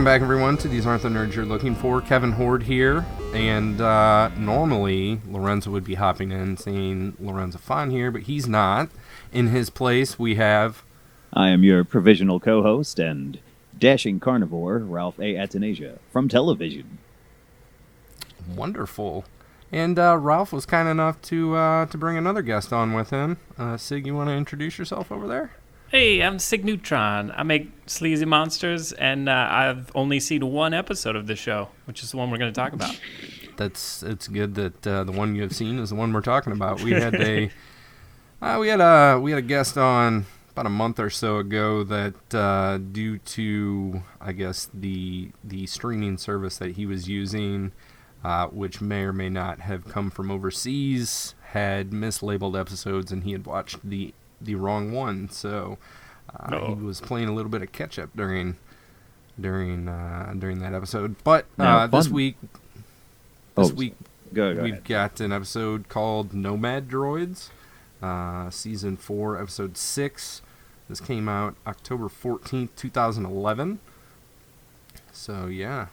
back, everyone, to These Aren't the Nerds You're Looking For. Kevin Horde here, and normally Lorenzo would be hopping in saying Lorenzo Fon here, but he's not. In his place, we have... I am your provisional co-host and dashing carnivore, Ralph A. Atanasia, from television. Wonderful. And Ralph was kind enough to bring another guest on with him. Cig, you want to introduce yourself over there? Hey, I'm Cig Neutron. I make sleazy monsters, and I've only seen one episode of this show, which is the one we're going to talk about. It's good that the one you have seen is the one we're talking about. We had a guest on about a month or so ago that due to, I guess, the streaming service that he was using, which may or may not have come from overseas, had mislabeled episodes, and he had watched the wrong one, so he was playing a little bit of catch up during that episode. But this week we've got an episode called Nomad Droids, season 4, episode 6. This came out October 14th, 2011. So yeah,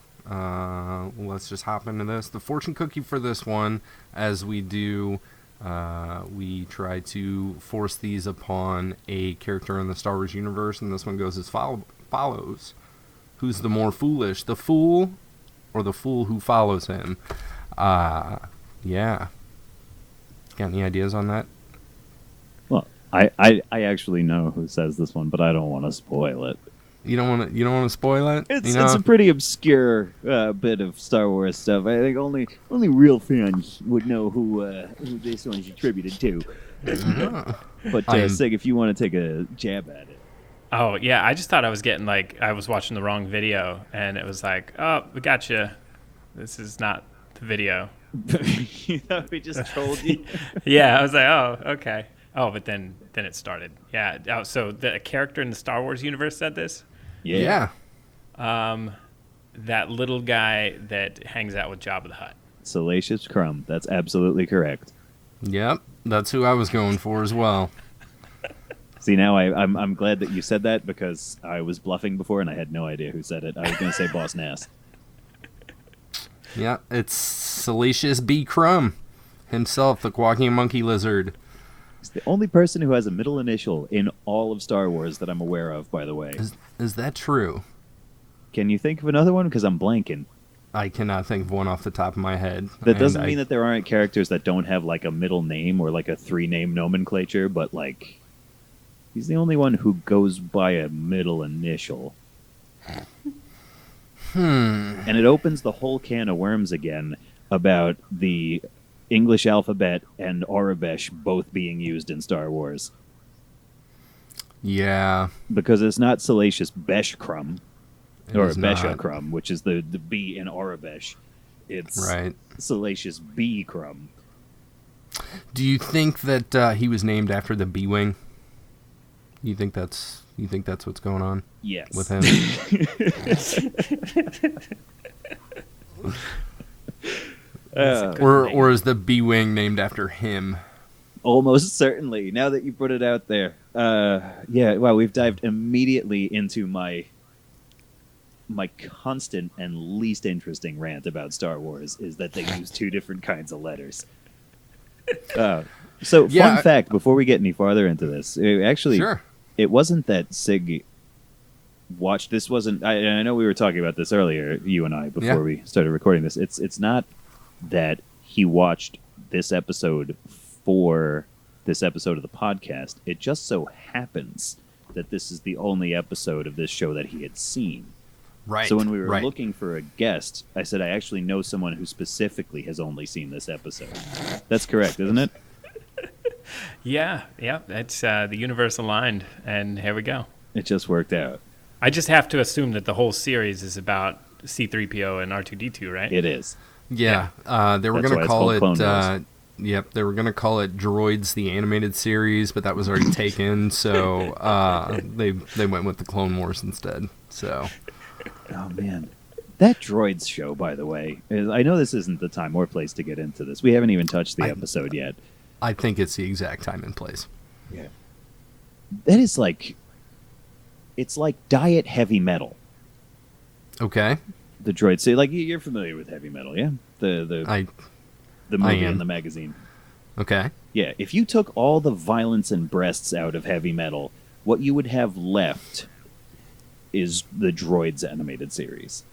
let's just hop into this. The fortune cookie for this one, as we do. We try to force these upon a character in the Star Wars universe, and this one goes as follows. Who's the more foolish, the fool or the fool who follows him? Yeah. Got any ideas on that? Well, I actually know who says this one, but I don't want to spoil it. You don't want to spoil it? It's a pretty obscure bit of Star Wars stuff. I think only real fans would know who this one's attributed to. But Cig, if you want to take a jab at it. Oh, yeah, I just thought I was getting, I was watching the wrong video, and it was like, oh, we got you. This is not the video. You thought we just trolled you? Yeah, I was like, oh, okay. Oh, but then it started. Yeah, oh, so the character in the Star Wars universe said this? Yeah. That little guy that hangs out with Jabba the Hutt. Salacious Crumb. That's absolutely correct. Yep, that's who I was going for as well. See, now I'm glad that you said that because I was bluffing before and I had no idea who said it. I was going to say Boss Nass. Yeah, it's Salacious B. Crumb himself, the quacking monkey lizard. He's the only person who has a middle initial in all of Star Wars that I'm aware of, by the way. Is that true? Can you think of another one? Because I'm blanking. I cannot think of one off the top of my head. That doesn't mean that there aren't characters that don't have a middle name or a 3-name nomenclature, but he's the only one who goes by a middle initial. And it opens the whole can of worms again about the English alphabet and Aurebesh both being used in Star Wars. Yeah. Because it's not Salacious Besh Crumb, or Besha Crumb, which is the B in Aurebesh. It's Salacious B Crumb. Do you think that he was named after the B-Wing? You think that's what's going on? Yes. With him? Or is the B-Wing named after him? Almost certainly. Now that you put it out there. We've dived immediately into my constant and least interesting rant about Star Wars is that they use two different kinds of letters. Fun fact, before we get any farther into this, it wasn't that Cig watched this. I know we were talking about this earlier, you and I, before we started recording this. It's not that he watched this episode for this episode of the podcast. It just so happens that this is the only episode of this show that he had seen. Right. So when we were looking for a guest, I said, I actually know someone who specifically has only seen this episode. That's correct, isn't it? Yeah. It's the universe aligned, and here we go. It just worked out. I just have to assume that the whole series is about C-3PO and R2-D2, right? It is. Yeah. They were going to call it... they were going to call it Droids, the animated series, but that was already taken, so they went with the Clone Wars instead. So... Oh, man. That Droids show, by the way, I know this isn't the time or place to get into this. We haven't even touched the episode yet. I think it's the exact time and place. Yeah. That is it's like diet heavy metal. Okay. The droids. So, like, you're familiar with heavy metal, yeah? The movie and the magazine. Okay. Yeah, if you took all the violence and breasts out of heavy metal, what you would have left is the Droids animated series.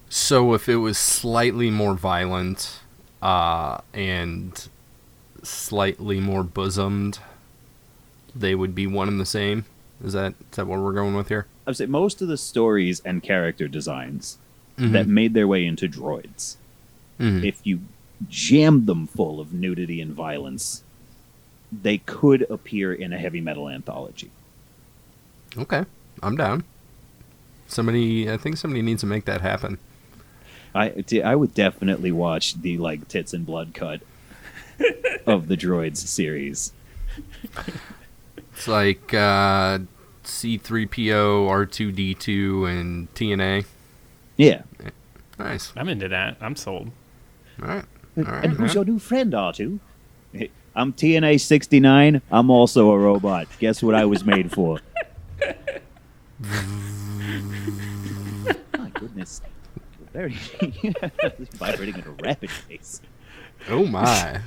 So if it was slightly more violent and slightly more bosomed, they would be one and the same? Is that what we're going with here? I would say most of the stories and character designs that made their way into Droids, if you jammed them full of nudity and violence, they could appear in a heavy metal anthology. Okay, I'm down. I think somebody needs to make that happen. I would definitely watch the like tits and blood cut of the Droids series. It's like C3PO, R2D2, and TNA. Yeah. Nice. I'm into that. I'm sold. All right. And who's your new friend, R2? I'm TNA 69. I'm also a robot. Guess what I was made for? My goodness. Very vibrating at a rapid pace. Oh my.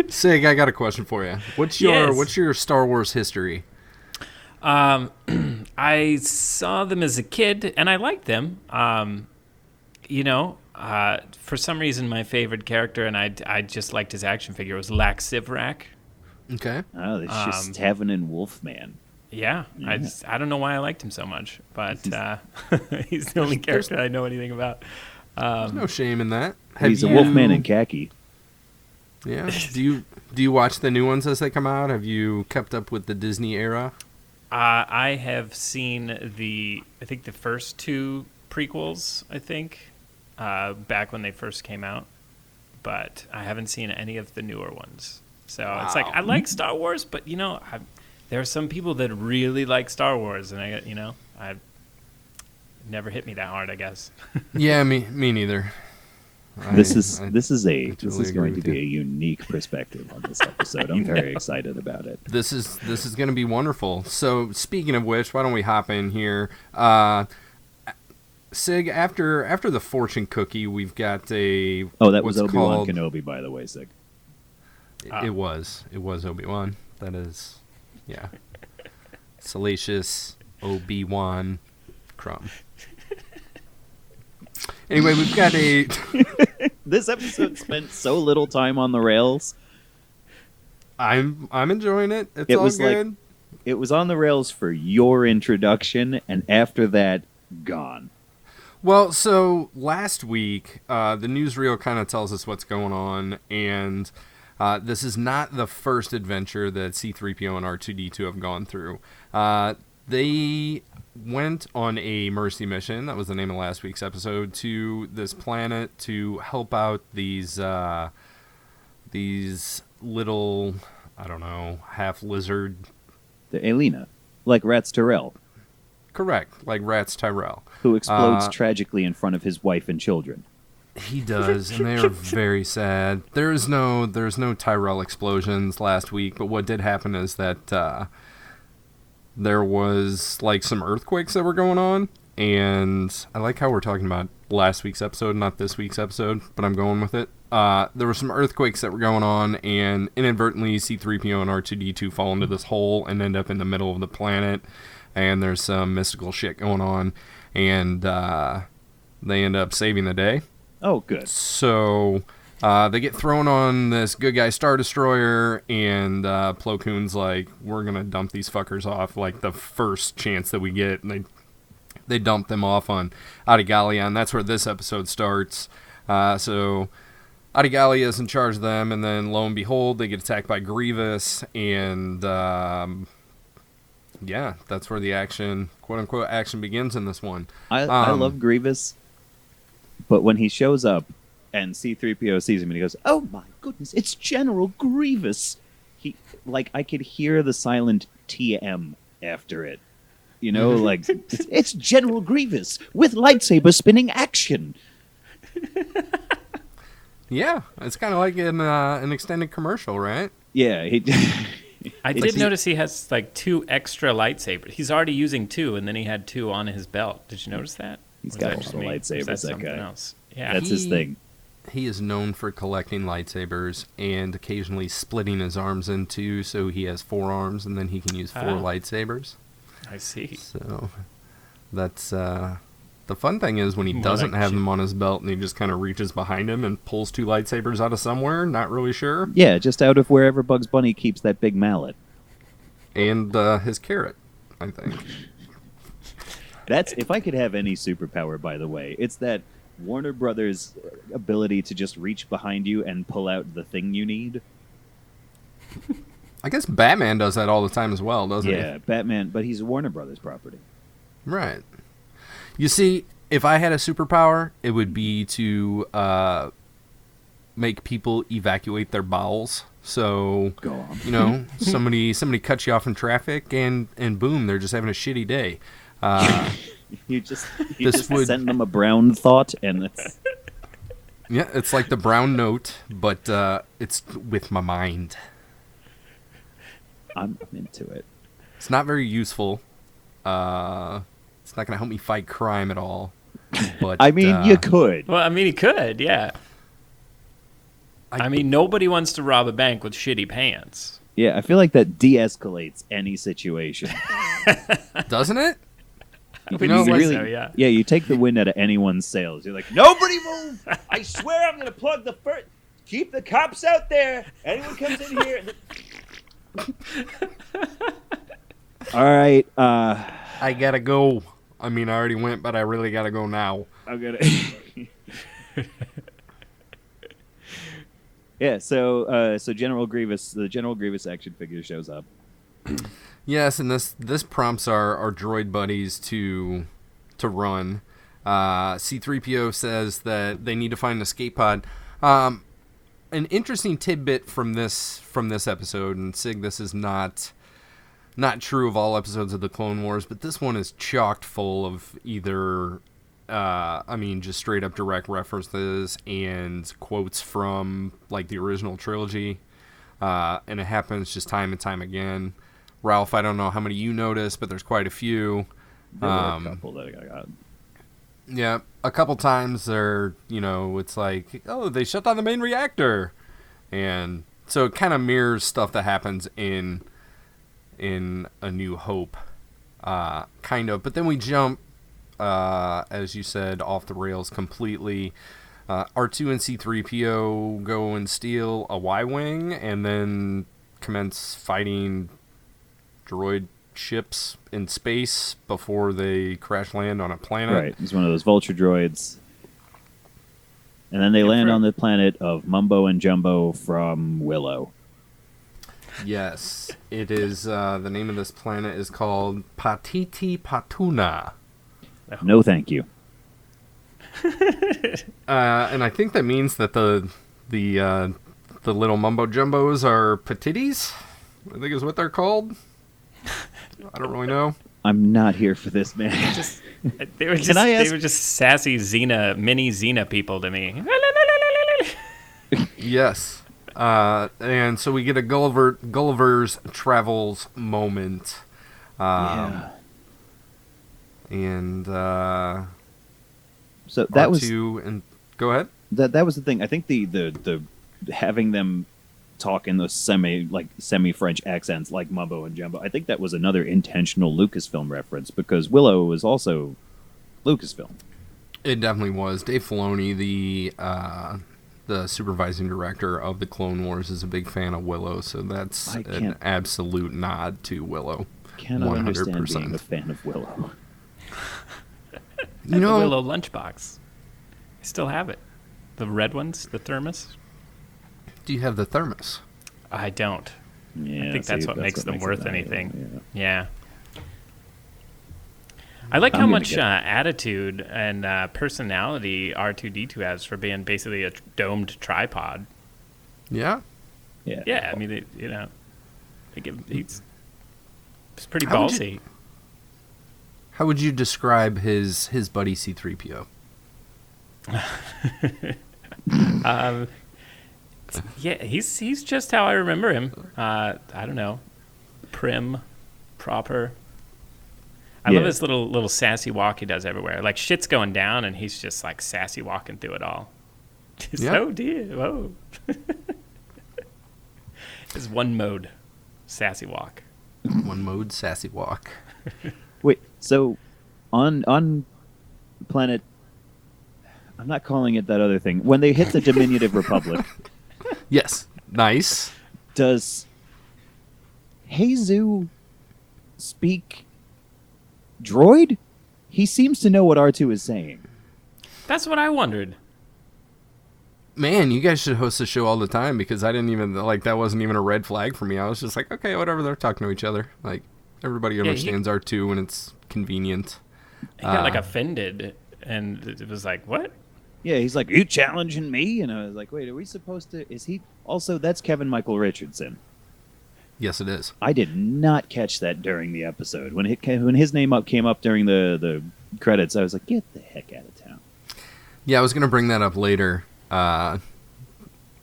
Sig, I got a question for you. What's your Star Wars history? I saw them as a kid and I liked them. For some reason my favorite character, and I just liked his action figure, was Lax Sivrak. Okay. Oh, it's just Tavern and Wolfman. Yeah. I don't know why I liked him so much, but he's the only character I know anything about. There's no shame in that. He's a Wolfman in khaki. Yeah. Do you watch the new ones as they come out? Have you kept up with the Disney era? I have seen the first two prequels, back when they first came out, but I haven't seen any of the newer ones. So It's like, I like Star Wars, but there are some people that really like Star Wars, and I've never hit me that hard, I guess. Yeah, me neither. This is going to be a unique perspective on this episode. I'm very excited about it. This is going to be wonderful. So speaking of which, why don't we hop in here? Sig, after the fortune cookie, we've got a... Oh, that was Obi-Wan Kenobi, by the way, Sig. It was Obi-Wan. That is, yeah. Salacious Obi-Wan Crumb. Anyway, we've got a... This episode spent so little time on the rails. I'm enjoying it. It all good. It was on the rails for your introduction, and after that, gone. Well, so last week, the newsreel kind of tells us what's going on, and this is not the first adventure that C-3PO and R2-D2 have gone through. They went on a mercy mission, that was the name of last week's episode, to this planet to help out these little, I don't know, half lizard... The Elena, like Rats Tyrell. Correct, like Rats Tyrell. Who explodes tragically in front of his wife and children. He does, and they are very sad. There's no Tyrell explosions last week, but what did happen is that there was like some earthquakes that were going on, and I like how we're talking about last week's episode, not this week's episode, but I'm going with it. There were some earthquakes that were going on, and inadvertently C-3PO and R2-D2 fall into this hole and end up in the middle of the planet, and there's some mystical shit going on, and they end up saving the day. Oh, good. So they get thrown on this good guy Star Destroyer, and Plo Koon's like, we're going to dump these fuckers off like the first chance that we get. And they dump them off on Adigalia, and that's where this episode starts. So Adigalia is in charge of them, and then lo and behold, they get attacked by Grievous, and yeah, that's where the action, quote-unquote, action begins in this one. I love Grievous, but when he shows up and C-3PO sees him and he goes, "Oh my goodness, it's General Grievous!" I could hear the silent TM after it. Like, it's General Grievous with lightsaber spinning action. Yeah, it's kind of like an extended commercial, right? Yeah, I did notice he has like 2 extra lightsabers. He's already using 2, and then he had 2 on his belt. Did you notice that? He's got a lot of lightsabers, that guy. Else? Yeah. That's his thing. He is known for collecting lightsabers and occasionally splitting his arms in 2, so he has 4 arms, and then he can use 4 lightsabers. I see. So that's the fun thing is when he doesn't have them on his belt and he just kind of reaches behind him and pulls 2 lightsabers out of somewhere, not really sure. Yeah, just out of wherever Bugs Bunny keeps that big mallet. And his carrot, I think. That's, if I could have any superpower, by the way, it's that Warner Brothers' ability to just reach behind you and pull out the thing you need. I guess Batman does that all the time as well, doesn't he? Yeah, Batman, but he's a Warner Brothers property. Right. You see, if I had a superpower, it would be to make people evacuate their bowels. So, go on. You know, somebody cuts you off in traffic, and boom, they're just having a shitty day. You just send them a brown thought, and it's... Yeah, it's like the brown note, but it's with my mind. I'm into it. It's not very useful. It's not going to help me fight crime at all. But I mean, you could. Well, I mean, he could, yeah. I mean, nobody wants to rob a bank with shitty pants. Yeah, I feel like that de-escalates any situation. Doesn't it? You know, really, so, yeah. Yeah, you take the wind out of anyone's sails. You're like, nobody move! I swear I'm going to plug the first... Keep the cops out there! Anyone comes in here... All right. I gotta go. I mean, I already went, but I really gotta go now. I'm gonna. Yeah. So General Grievous, the General Grievous action figure shows up. Yes, and this prompts our droid buddies to run. C-3PO says that they need to find an escape pod. An interesting tidbit from this episode, and Cig, this is not true of all episodes of the Clone Wars, but this one is chocked full of either, just straight up direct references and quotes from like the original trilogy, and it happens just time and time again. Ralph, I don't know how many you noticed, but there's quite a few. There were a couple that I got. Yeah, a couple times it's like, oh, they shut down the main reactor. And so it kind of mirrors stuff that happens in A New Hope, kind of. But then we jump, as you said, off the rails completely. R2 and C-3PO go and steal a Y-Wing and then commence fighting droid ships in space before they crash land on a planet. Right, it's one of those vulture droids. And then they land on the planet of Mumbo and Jumbo from Willow. Yes, it is. The name of this planet is called Patiti Patuna. No, thank you. And I think that means that the little Mumbo Jumbos are patitis. I think is what they're called. I don't really know. I'm not here for this, man. They were just sassy mini Xena people to me. Yes. And so we get a Gulliver's Travels moment. Yeah. And so that was go ahead. That was the thing. I think the having them talk in those semi-French accents like Mumbo and Jumbo, I think that was another intentional Lucasfilm reference because Willow was also Lucasfilm. It definitely was. Dave Filoni, the supervising director of the Clone Wars, is a big fan of Willow, so that's an absolute nod to Willow. Cannot 100%. Understand being a fan of Willow. The Willow lunchbox. I still have it. The red ones, the thermos. Do you have the thermos? I don't. Yeah, I think that's what makes them worth anything. Yeah. I like how much attitude and personality R2-D2 has for being basically a domed tripod. Yeah? Yeah. Yeah, I mean, he's pretty ballsy. How would you describe his buddy C-3PO? Yeah, he's just how I remember him. I don't know. prim, proper. I love his little sassy walk he does everywhere. Like shit's going down, and he's just like sassy walking through it all. Just, oh dear, whoa. His one mode sassy walk. One mode sassy walk. Wait, so on planet, I'm not calling it that other thing. When they hit the diminutive republic, yes, nice. Does Heizu speak droid? He seems to know what R2 is saying. That's what I wondered. Man, you guys should host a show all the time, because I didn't even, like, that wasn't even a red flag for me. I was just like, okay, whatever, they're talking to each other. Like, everybody understands R2 when it's convenient. He got, like, offended, and it was like, what? Yeah, he's like, you challenging me? And I was like, wait, are we supposed to... Is he... Also, that's Kevin Michael Richardson. Yes, it is. I did not catch that during the episode. When his name came up during the credits, I was like, get the heck out of town. Yeah, I was going to bring that up later.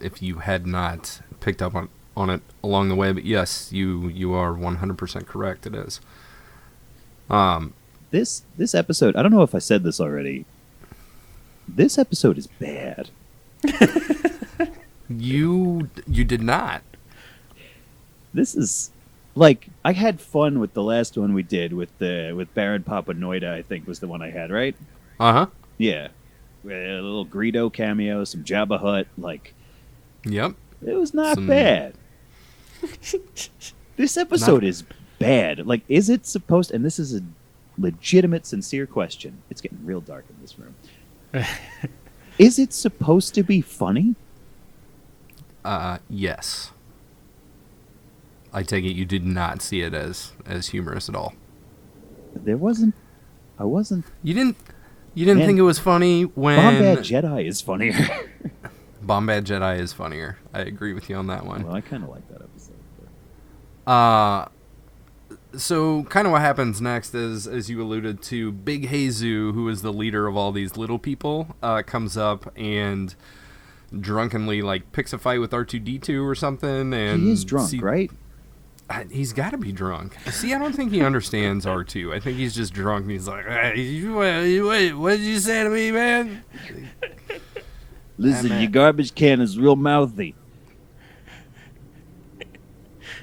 If you had not picked up on it along the way, but yes, you are 100% correct. It is. This episode, I don't know if I said this already. This episode is bad. You did not. This is like, I had fun with the last one we did with Baron Papanoida. I think was the one I had, right? Yeah. A little Greedo cameo, some Jabba Hutt, like... Yep. It was not bad. This episode is bad. Like, is it supposed... And this is a legitimate, sincere question. It's getting real dark in this room. Is it supposed to be funny? Yes. I take it you did not see it as humorous at all. There wasn't... I wasn't... You didn't think it was funny when... Bombad Jedi is funnier. Bombad Jedi is funnier. I agree with you on that one. Well, I kind of like that episode. So kind of what happens next is, as you alluded to, Big Heizu, who is the leader of all these little people, comes up and drunkenly like picks a fight with R2-D2 or something. And he is drunk, right? He's got to be drunk. See, I don't think he understands R2. I think he's just drunk, and he's like, "Wait, what did you say to me, man?" Listen, your garbage can is real mouthy.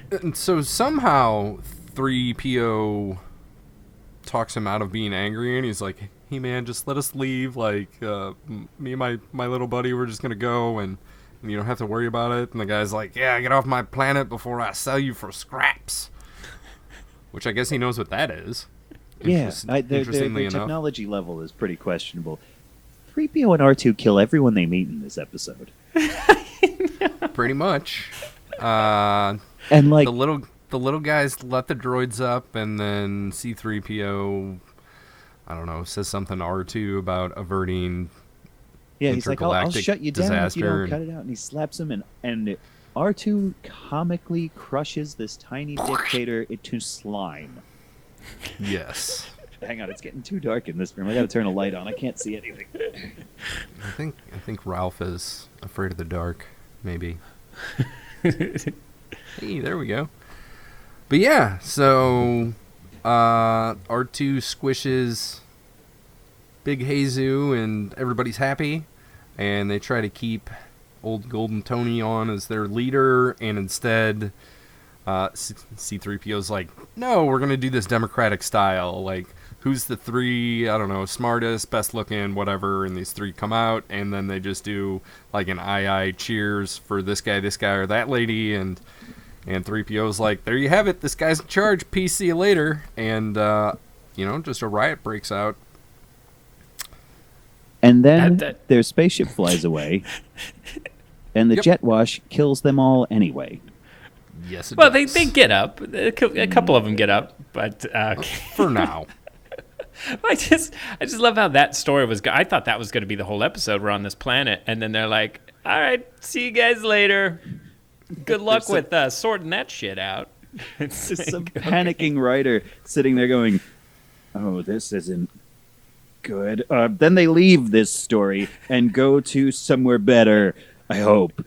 And so somehow 3PO talks him out of being angry, and he's like, "Hey, man, just let us leave. Like, me and my little buddy, we're just gonna go, and you don't have to worry about it." And the guy's like, "Yeah, get off my planet before I sell you for scraps." Which I guess he knows what that is. Yeah, their technology level is pretty questionable. 3PO and R2 kill everyone they meet in this episode. Pretty much. And like the little guys let the droids up, and then C-3PO, I don't know, says something to R2 about averting. Yeah, he's like, I'll shut you down if you don't cut it out. And he slaps him, and R2 comically crushes this tiny dictator into slime. Yes. Hang on, it's getting too dark in this room. I gotta turn a light on. I can't see anything. I think Ralph is afraid of the dark, maybe. Hey, there we go. But yeah, so R2 squishes Big Heizu, and everybody's happy, and they try to keep old Golden Tony on as their leader, and instead C-3PO's like, no, we're going to do this democratic style, like, who's the three, I don't know, smartest, best looking, whatever, and these three come out, and then they just do like an aye cheers for this guy, or that lady, and 3PO's like, there you have it, this guy's in charge, peace, see you later, and just a riot breaks out. And then their spaceship flies away, and the jet wash kills them all anyway. Yes, it does. Well, they get up. A couple of them get up, but for now. I just love how that story was. I thought that was going to be the whole episode. We're on this planet, and then they're like, "All right, see you guys later. Good luck with sorting that shit out." It's just some panicking writer sitting there going, "Oh, this isn't good." Then they leave this story and go to somewhere better, I hope.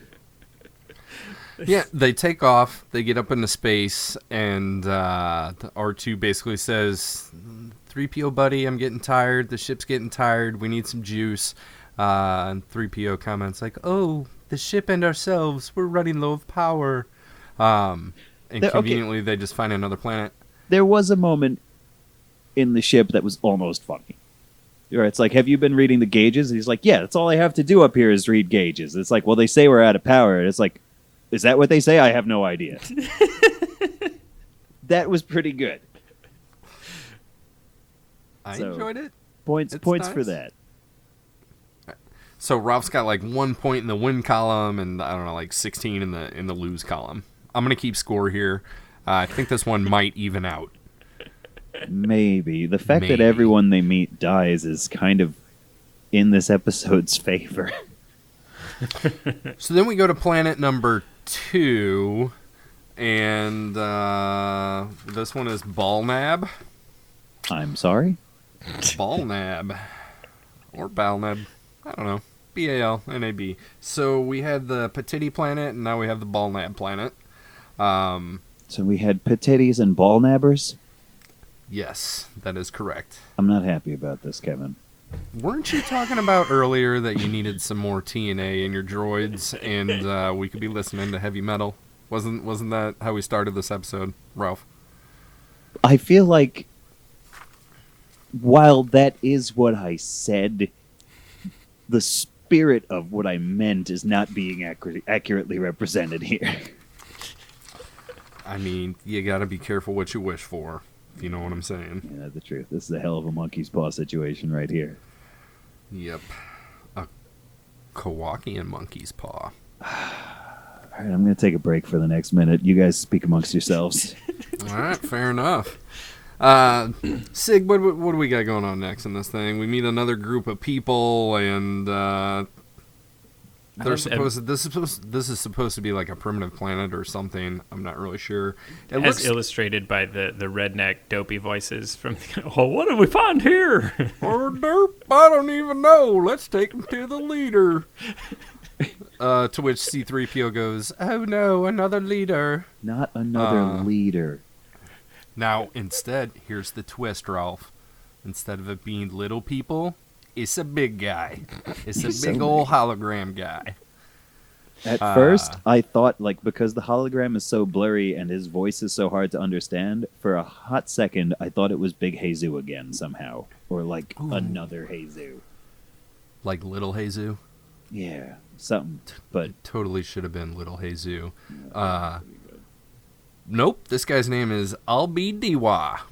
Yeah, they take off, they get up into space, and R2 basically says, 3PO buddy, I'm getting tired, the ship's getting tired, we need some juice. And 3PO comments like, oh, the ship and ourselves, we're running low of power. And conveniently, they just find another planet. There was a moment in the ship that was almost funny. Where it's like, have you been reading the gauges? And he's like, yeah, that's all I have to do up here is read gauges. It's like, well, they say we're out of power. And it's like, is that what they say? I have no idea. That was pretty good. I enjoyed it. Points nice. For that. So Ralph's got like 1 point in the win column and I don't know, like 16 in the lose column. I'm gonna keep score here. I think this one might even out. Maybe. The fact that everyone they meet dies is kind of in this episode's favor. So then we go to planet number 2, and this one is Balnab. I'm sorry? Balnab. Or Balnab. I don't know. Balnab. So we had the Patiti planet, and now we have the Balnab planet. So we had Patitis and Balnabbers? Yes, that is correct. I'm not happy about this, Kevin. Weren't you talking about earlier that you needed some more TNA in your droids, and we could be listening to heavy metal? Wasn't that how we started this episode, Ralph? I feel like, while that is what I said, the spirit of what I meant is not being accurately represented here. I mean, you gotta be careful what you wish for. You know what I'm saying? Yeah, that's the truth. This is a hell of a monkey's paw situation right here. Yep. A Kowakian monkey's paw. All right, I'm going to take a break for the next minute. You guys speak amongst yourselves. All right, fair enough. Sig, what do we got going on next in this thing? We meet another group of people, and they're supposed. This is supposed to be like a primitive planet or something. I'm not really sure. As illustrated by the redneck dopey voices from. Oh, what did we find here? Oh, derp! I don't even know. Let's take him to the leader. To which C-3PO goes, "Oh no, another leader." Not another leader. Now, instead, here's the twist, Ralph. Instead of it being little people, it's a big guy. It's a big old hologram guy. At first, I thought, like, because the hologram is so blurry and his voice is so hard to understand, for a hot second, I thought it was Big Jesus again somehow. Or, like, another Jesus. Like Little Jesus? Yeah, something. But it totally should have been Little Jesus. Nope, this guy's name is Albi Diwa.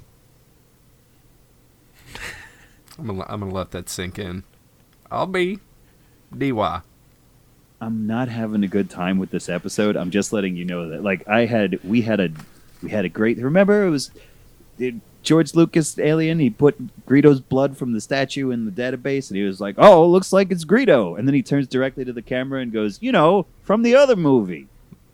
I'm gonna let that sink in. Albi Diwa. I'm not having a good time with this episode. I'm just letting you know that, like, we had a great. Remember, it was George Lucas alien. He put Greedo's blood from the statue in the database, and he was like, "Oh, looks like it's Greedo." And then he turns directly to the camera and goes, "You know, from the other movie,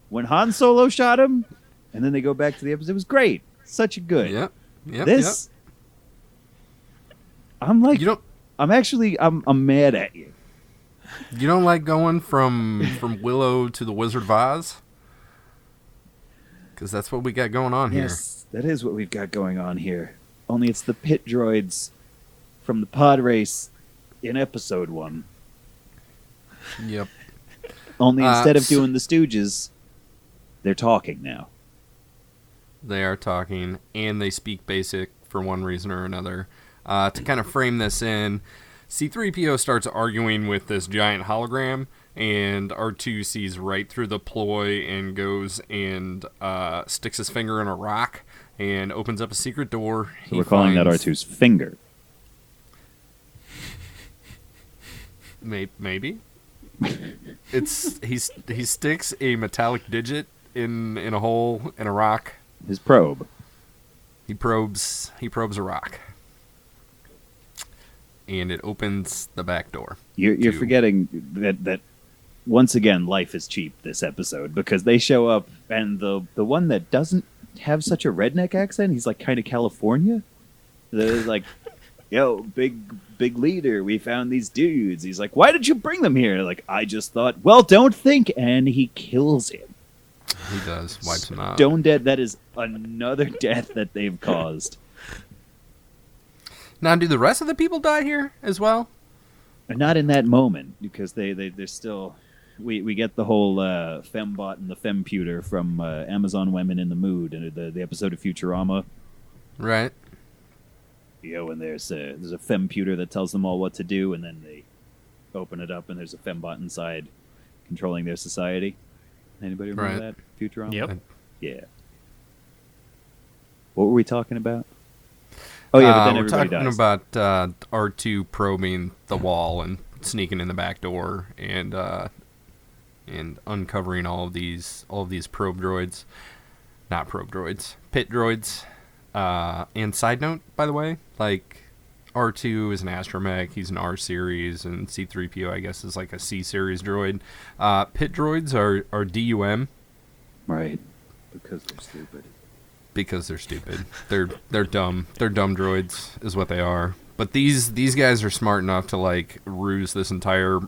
when Han Solo shot him." And then they go back to the episode. It was great. Such a good. Yep. This. I'm like. I'm mad at you. You don't like going from Willow to the Wizard of Oz? Because that's what we got going on here. Yes, that is what we've got going on here. Only it's the pit droids from the pod race in episode 1. Yep. Only instead of doing the Stooges, they're talking now. They are talking, and they speak basic for one reason or another. To kind of frame this in, C-3PO starts arguing with this giant hologram, and R2 sees right through the ploy and goes and sticks his finger in a rock and opens up a secret door. So we're calling that R2's finger. Maybe. He sticks a metallic digit in a hole in a rock. His probe. He probes a rock. And it opens the back door. You're forgetting that once again life is cheap this episode, because they show up and the one that doesn't have such a redneck accent, he's like kind of California. They're like, "Yo, big leader, we found these dudes." He's like, "Why did you bring them here?" Like, "I just thought, well, don't think," and he kills him. He does. Wipes him out. Stone dead. That is another death that they've caused. Now, do the rest of the people die here as well? Not in that moment, because they're still... We get the whole fembot and the femputer from Amazon Women in the Mood, and the episode of Futurama. Right. When there's a femputer that tells them all what to do, and then they open it up, and there's a fembot inside controlling their society. Anybody remember that? Futurama? Yep. Yeah. What were we talking about? Oh, yeah, but then everybody dies. We're talking about R2 probing the wall and sneaking in the back door and uncovering all of these probe droids. Not probe droids. Pit droids. And side note, by the way, like, R2 is an astromech, he's an R series, and C-3PO, I guess, is like a C series droid. Pit droids are DUM. Right. Because they're stupid. Because they're stupid. They're dumb. They're dumb droids, is what they are. But these guys are smart enough to, like, ruse this entire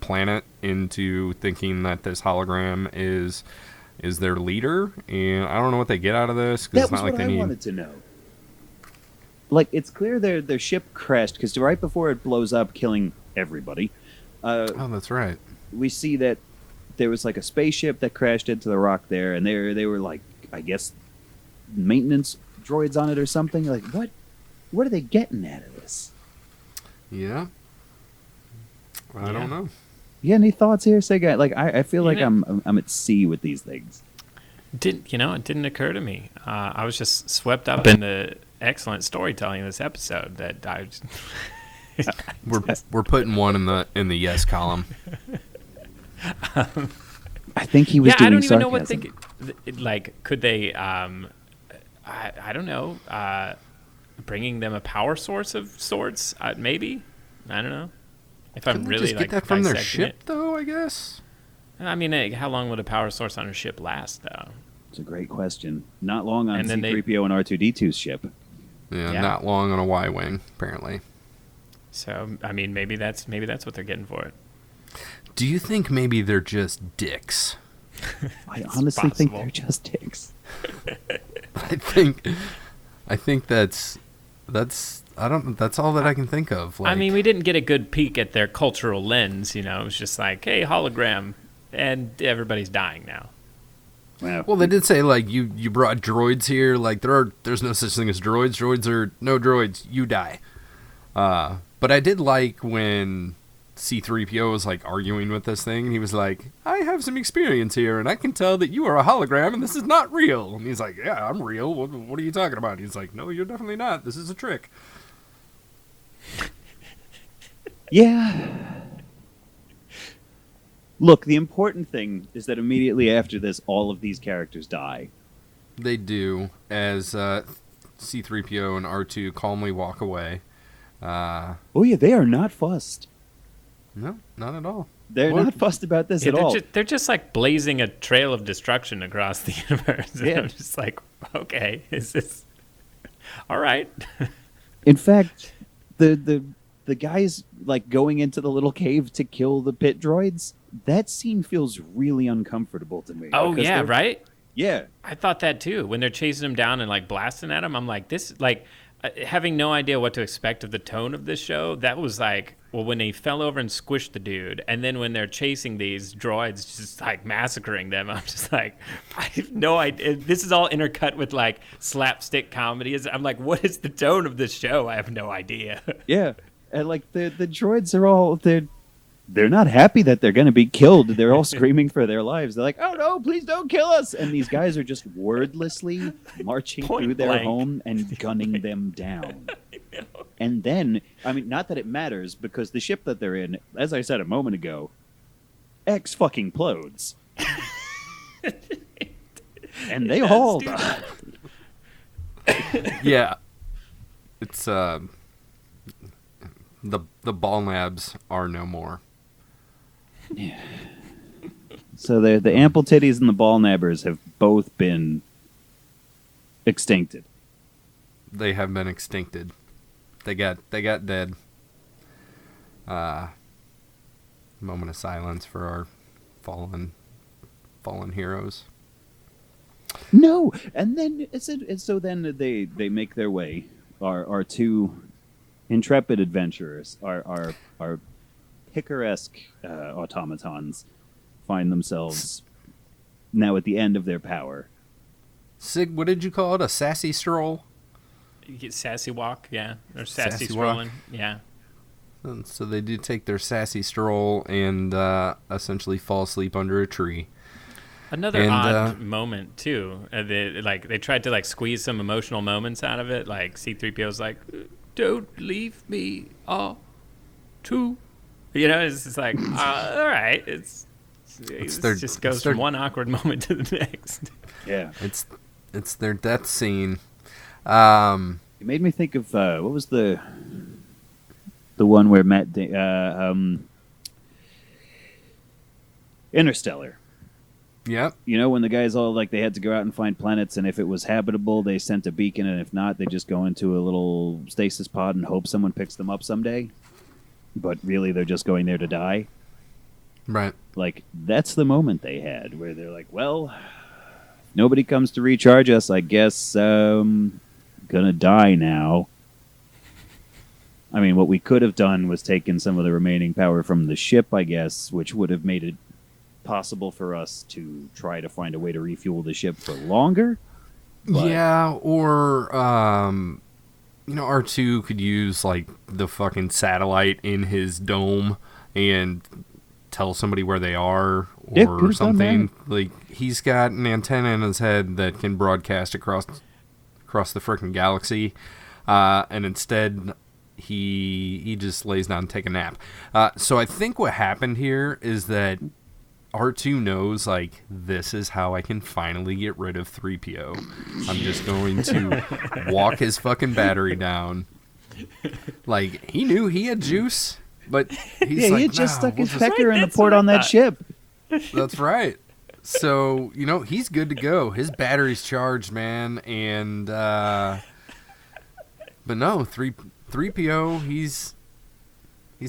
planet into thinking that this hologram is their leader, and I don't know what they get out of this. That it's was not like what they I need... wanted to know. Like, it's clear their ship crashed, because right before it blows up, killing everybody... oh, that's right. We see that there was, like, a spaceship that crashed into the rock there, and they were, like, I guess, maintenance droids on it or something. Like, what are they getting out of this? Yeah. I don't know. You got any thoughts here, Sig? Like, I feel like I'm at sea with these things. It didn't occur to me. I was just swept up in the excellent storytelling of this episode that I we're putting one in the yes column. I think he was doing I don't even sarcasm. know what they like. Could they? I don't know. Bringing them a power source of sorts, maybe. I don't know. If I'm really just like get that from their dissecting ship, though, I guess. I mean, how long would a power source on a ship last, though? It's a great question. Not long on And then C-3PO and R2-D2's ship. Yeah, not long on a Y-wing, apparently. So, I mean, maybe that's what they're getting for it. Do you think maybe they're just dicks? I honestly think they're just dicks. I think that's all that I can think of. Like, I mean, we didn't get a good peek at their cultural lens, you know. It was just like, hey, hologram, and everybody's dying now. Well, they did say, like, you brought droids here. Like, there's no such thing as droids. Droids are no droids. You die. But I did like when C-3PO was, like, arguing with this thing. And he was like, I have some experience here, and I can tell that you are a hologram, and this is not real. And he's like, yeah, I'm real. What are you talking about? He's like, no, you're definitely not. This is a trick. Yeah. Look, the important thing is that immediately after this, all of these characters die. They do, as C-3PO and R2 calmly walk away. Oh yeah, they are not fussed. No, not at all. They're not fussed about this at all. They're just like blazing a trail of destruction across the universe. Yeah. I'm just like, okay, is this all right? In fact, the guys like going into the little cave to kill the pit droids, that scene feels really uncomfortable to me. Oh yeah, right? Yeah. I thought that too. When they're chasing him down and like blasting at him, I'm like, this, like, having no idea what to expect of the tone of this show, that was like, well, when they fell over and squished the dude, and then when they're chasing these droids, just like massacring them, I'm just like, I have no idea. This is all intercut with like slapstick comedy. I'm like, what is the tone of this show? I have no idea. Yeah, and like the droids are all they're not happy that they're going to be killed. They're all screaming for their lives. They're like, oh no, please don't kill us. And these guys are just wordlessly marching through their home and gunning them down. And then, I mean, not that it matters, because the ship that they're in, as I said a moment ago, fucking plodes. And they all die. Yeah. It's, the ball nabs are no more. Yeah. So the ample titties and the ball nabbers have both been extincted. They have been extincted. They got dead. Moment of silence for our fallen heroes. No, and then so then they make their way. Our two intrepid adventurers, our picaresque automatons, find themselves now at the end of their power. Cig, what did you call it? A sassy stroll? You get sassy walk, yeah, or sassy strolling, yeah. And so they do take their sassy stroll and essentially fall asleep under a tree. Another odd moment too. They tried to squeeze some emotional moments out of it. Like C-3PO's like, "Don't leave me, too." It's just like, all right. It just goes from one awkward moment to the next. Yeah, it's their death scene. It made me think of what was the one where Interstellar. Yep. When the guys all they had to go out and find planets, and if it was habitable, they sent a beacon, and if not, they just go into a little stasis pod and hope someone picks them up someday. But really, they're just going there to die. Right. That's the moment they had, where they're like, well, nobody comes to recharge us, I guess gonna die now. I mean, what we could have done was taken some of the remaining power from the ship, I guess, which would have made it possible for us to try to find a way to refuel the ship for longer. But... Yeah, or R2 could use the fucking satellite in his dome and tell somebody where they are or something. He's got an antenna in his head that can broadcast across the frickin' galaxy, and instead he just lays down and take a nap. So I think what happened here is that R2 knows, this is how I can finally get rid of 3PO. I'm just going to walk his fucking battery down. He knew he had juice, but he had just stuck his pecker in the port on that ship. That's right. So, he's good to go. His battery's charged, man, and, but no, 3PO, he's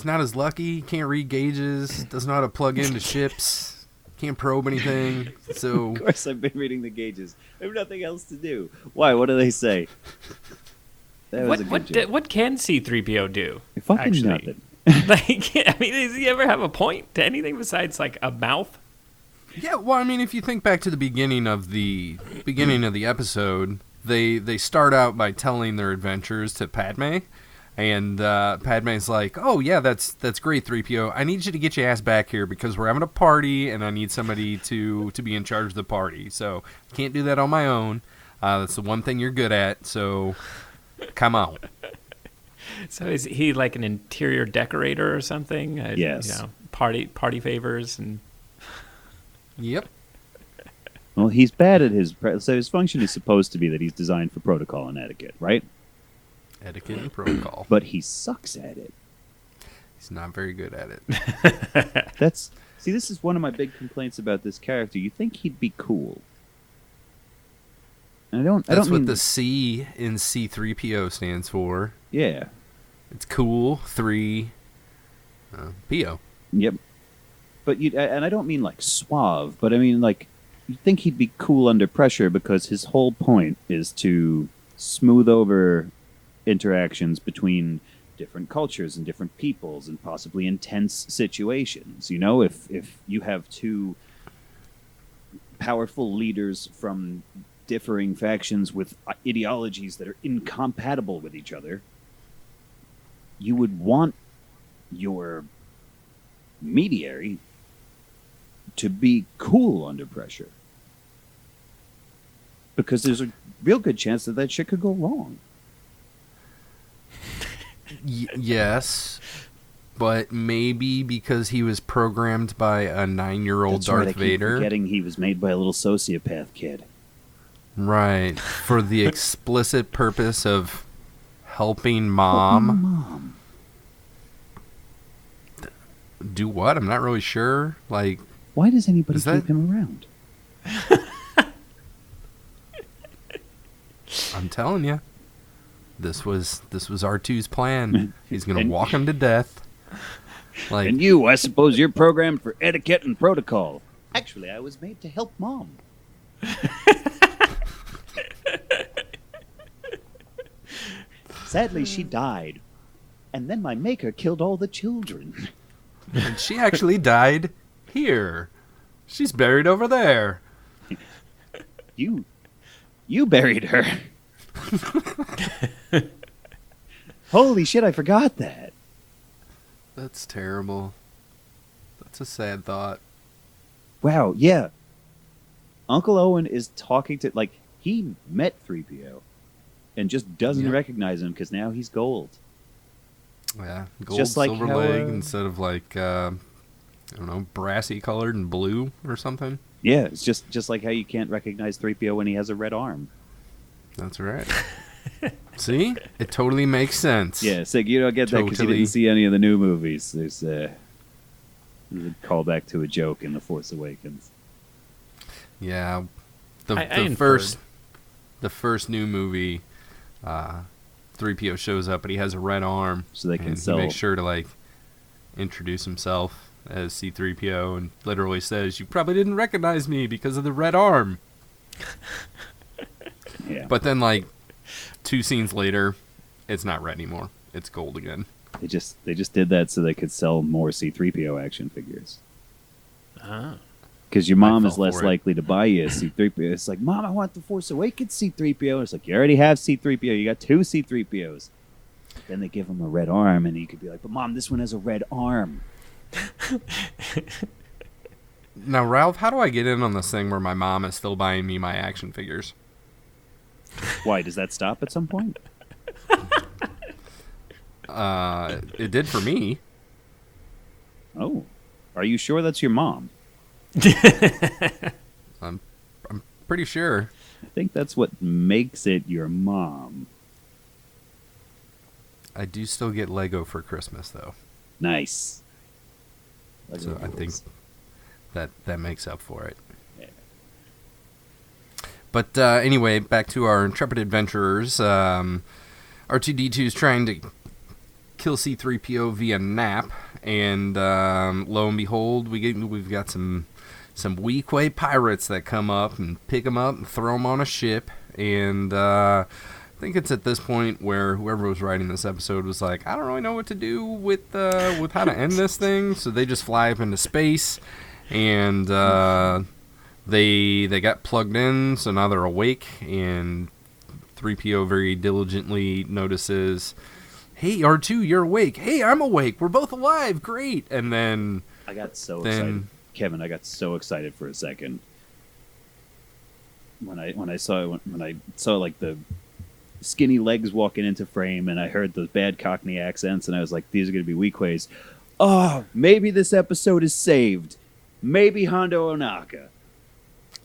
not as lucky. He can't read gauges, doesn't know how to plug into ships, can't probe anything. So of course I've been reading the gauges. I have nothing else to do. Why? What do they say? What can C-3PO do? Fucking nothing. Does he ever have a point to anything besides a mouth? Yeah, well, I mean, if you think back to the beginning of the episode, they start out by telling their adventures to Padme. And Padme's like, "Oh yeah, that's great, 3PO. I need you to get your ass back here because we're having a party, and I need somebody to be in charge of the party. So I can't do that on my own. That's the one thing you're good at. So come on." So is he an interior decorator or something? Yes. Party favors and. Yep. Well, he's bad at so his function is supposed to be that he's designed for protocol and etiquette, right? Etiquette and protocol. But he sucks at it. He's not very good at it. This is one of my big complaints about this character. You think he'd be cool. And That's what the C in C-3PO stands for. Yeah. It's cool, 3, PO. Yep. But and I don't mean suave, but I mean you'd think he'd be cool under pressure because his whole point is to smooth over interactions between different cultures and different peoples and possibly intense situations. If you have two powerful leaders from differing factions with ideologies that are incompatible with each other, you would want your mediary to be cool under pressure. Because there's a real good chance that shit could go wrong. Yes, but maybe because he was programmed by a 9-year-old Darth Vader. Forgetting he was made by a little sociopath kid. Right, for the explicit purpose of helping mom. Do what? I'm not really sure. Why does anybody keep him around? I'm telling you. This was R2's plan. He's going to walk him to death. And you, I suppose you're programmed for etiquette and protocol. Actually, I was made to help mom. Sadly, she died. And then my maker killed all the children. And she actually died here. She's buried over there. You buried her. Holy shit, I forgot that. That's terrible. That's a sad thought. Wow, yeah. Uncle Owen is talking to, like, he met 3PO and just doesn't recognize him because now he's gold. Yeah, gold, just like silver how, leg instead of like, I don't know, brassy colored and blue or something. Yeah, it's just like how you can't recognize 3PO when he has a red arm. That's right. See? It totally makes sense. Yeah, Cig, you don't get that because you didn't see any of the new movies. There's a callback to a joke in The Force Awakens. Yeah, the first new movie, 3PO shows up, but he has a red arm, so they can He makes sure to like introduce himself as C-3PO and literally says, "You probably didn't recognize me because of the red arm." Yeah. But then, like 2 scenes later, it's not red anymore. It's gold again. They just did that so they could sell more C-3PO action figures. Ah. Because your mom is less likely to buy you a C-3PO. It's like, Mom, I want the Force Awakens C-3PO. It's like, you already have C-3PO. You got 2 C-3POs. Then they give him a red arm, and you could be like, but Mom, this one has a red arm. Now, Ralph, how do I get in on this thing where my mom is still buying me my action figures? Why? Does that stop at some point? It did for me. Oh. Are you sure that's your mom? I'm pretty sure. I think that's what makes it your mom. I do still get Lego for Christmas, though. Nice. Lego so rules. I think that makes up for it. Yeah. But anyway, back to our intrepid adventurers. R2-D2 is trying to kill C-3PO via nap, and lo and behold, we've got some Weequay pirates that come up and pick him up and throw him on a ship. And I think it's at this point where whoever was writing this episode was like, I don't really know what to do with how to end this thing. So they just fly up into space, and they got plugged in. So now they're awake, and 3PO very diligently notices, hey, R2, you're awake. Hey, I'm awake. We're both alive. Great. And then I got so excited. Kevin, I got so excited for a second when I saw like the skinny legs walking into frame, and I heard those bad Cockney accents, and I was like, these are going to be Weequays. Oh, maybe this episode is saved. Maybe Hondo Ohnaka.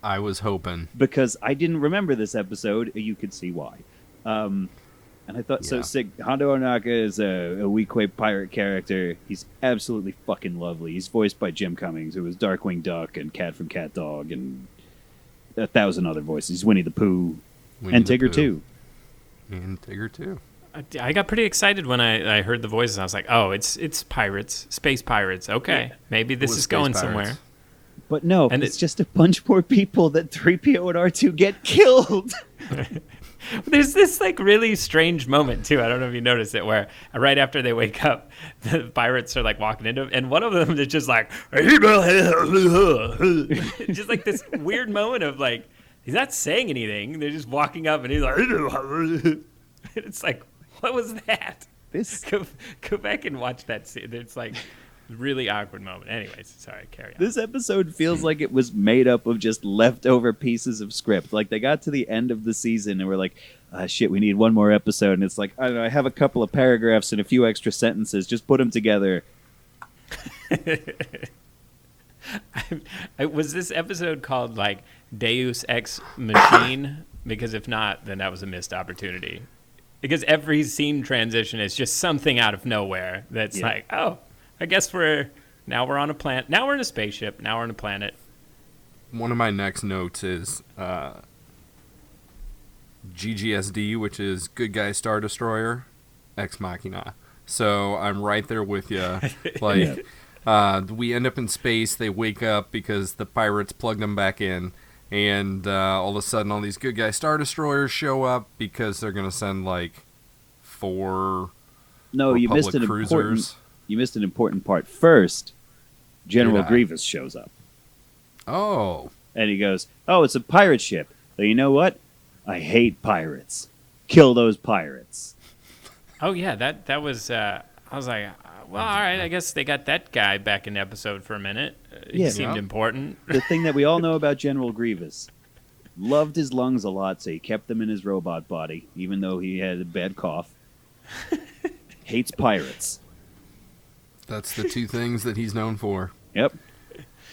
I was hoping. Because I didn't remember this episode. You could see why. And I thought, so Hondo Ohnaka is a Weequay pirate character. He's absolutely fucking lovely. He's voiced by Jim Cummings, who was Darkwing Duck and Cat from Cat Dog and 1,000 other voices. He's Winnie the Pooh. And Tigger, too. And Tigger, too. I got pretty excited when I heard the voices. I was like, oh, it's pirates, space pirates. Okay, maybe this is going somewhere. But no, and it's just a bunch more people that 3PO and R2 get killed. There's this like really strange moment too. I don't know if you noticed it, where right after they wake up, the pirates are like walking into him, and one of them is just like, just like this weird moment of like, he's not saying anything. They're just walking up, and he's like, it's like, what was that? Go back and watch that scene. It's like really awkward moment. Anyways, sorry, carry on. This episode feels like it was made up of just leftover pieces of script. Like they got to the end of the season and we're like, shit, we need one more episode. And it's like, I don't know, I have a couple of paragraphs and a few extra sentences. Just put them together. Was this episode called like Deus Ex Machine? Because if not, then that was a missed opportunity. Because every scene transition is just something out of nowhere that's like, oh, I guess we're on a planet. Now we're in a spaceship. Now we're on a planet. One of my next notes is GGSD, which is Good Guy Star Destroyer, Ex Machina. So I'm right there with you. Like, we end up in space. They wake up because the pirates plugged them back in. And all of a sudden, all these Good Guy Star Destroyers show up because they're going to send, like, 4 No, you missed an cruisers. important part. First, General Yeah. Grievous shows up. Oh. And he goes, "Oh, it's a pirate ship. So you know what? I hate pirates. Kill those pirates." Oh yeah, that was. I was like, well, all right. I guess they got that guy back in the episode for a minute. He Yeah. seemed important. The thing that we all know about General Grievous: loved his lungs a lot, so he kept them in his robot body, even though he had a bad cough. Hates pirates. That's the 2 things that he's known for. Yep.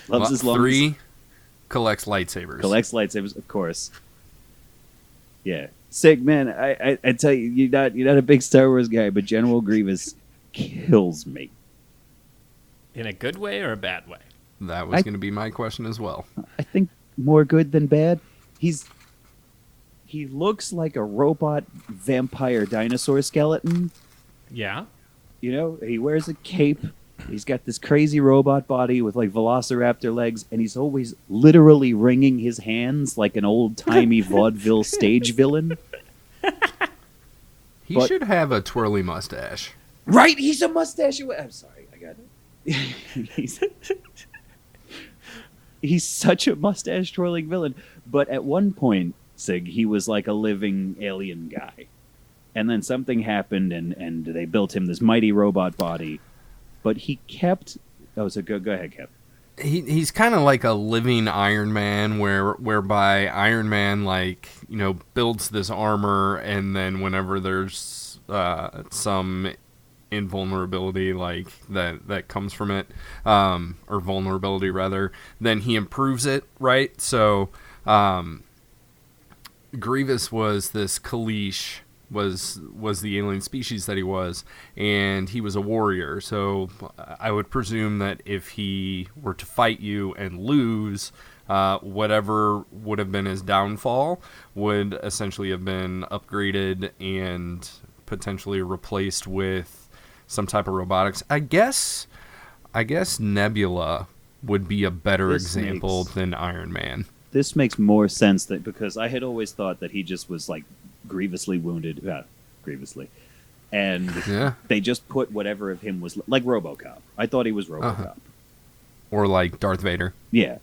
Loves his lungs. 3, collects lightsabers. Collects lightsabers, of course. Yeah. Cig, man, I tell you, you're not a big Star Wars guy, but General Grievous kills me. In a good way or a bad way? That was going to be my question as well. I think more good than bad. He looks like a robot vampire dinosaur skeleton. Yeah. You know, he wears a cape. He's got this crazy robot body with like velociraptor legs, and he's always literally wringing his hands like an old-timey vaudeville stage villain. He should have a twirly mustache. Right? He's a mustache. I'm sorry, I got it. He's such a mustache twirling villain. But at one point, Cig, he was like a living alien guy. And then something happened, and they built him this mighty robot body. But he kept... Oh, so go ahead, Kev. He's kind of like a living Iron Man, whereby Iron Man, like, you know, builds this armor, and then whenever there's some invulnerability, like that comes from it, or vulnerability rather, then he improves it, right? So Grievous was this Kaleesh, was the alien species that he was, and he was a warrior. So I would presume that if he were to fight you and lose, whatever would have been his downfall would essentially have been upgraded and potentially replaced with some type of robotics. I guess Nebula would be a better example than Iron Man. This makes more sense because I had always thought that he just was like grievously wounded, and they just put whatever of him was like RoboCop. I thought he was RoboCop, or like Darth Vader. Yeah.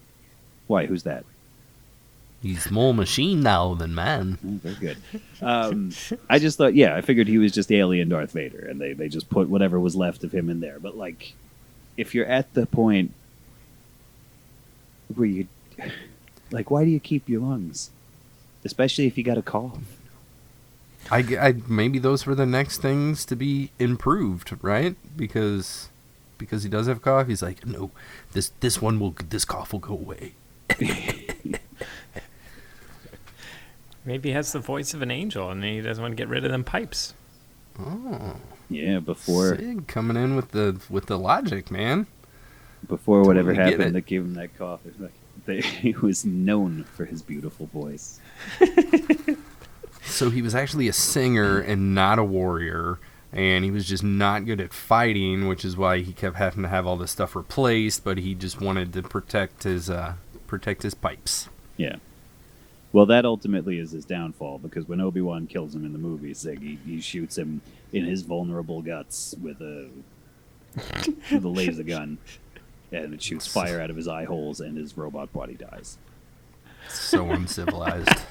Why? Who's that? He's more machine now than man. Oh, very good. I just thought, I figured he was just alien Darth Vader, and they just put whatever was left of him in there. But like, if you're at the point where you, like, why do you keep your lungs, especially if you got a cough? I maybe those were the next things to be improved, right? Because he does have a cough. He's like, no, this cough will go away. Maybe he has the voice of an angel, and he doesn't want to get rid of them pipes. Oh, yeah. Before Cig coming in with the logic, man. Before whatever happened that gave him that cough, he was known for his beautiful voice. So he was actually a singer and not a warrior, and he was just not good at fighting, which is why he kept having to have all this stuff replaced. But he just wanted to protect his pipes. Yeah. Well, that ultimately is his downfall, because when Obi-Wan kills him in the movie, Cig, he shoots him in his vulnerable guts with a laser gun, and it shoots fire out of his eye holes, and his robot body dies. So uncivilized.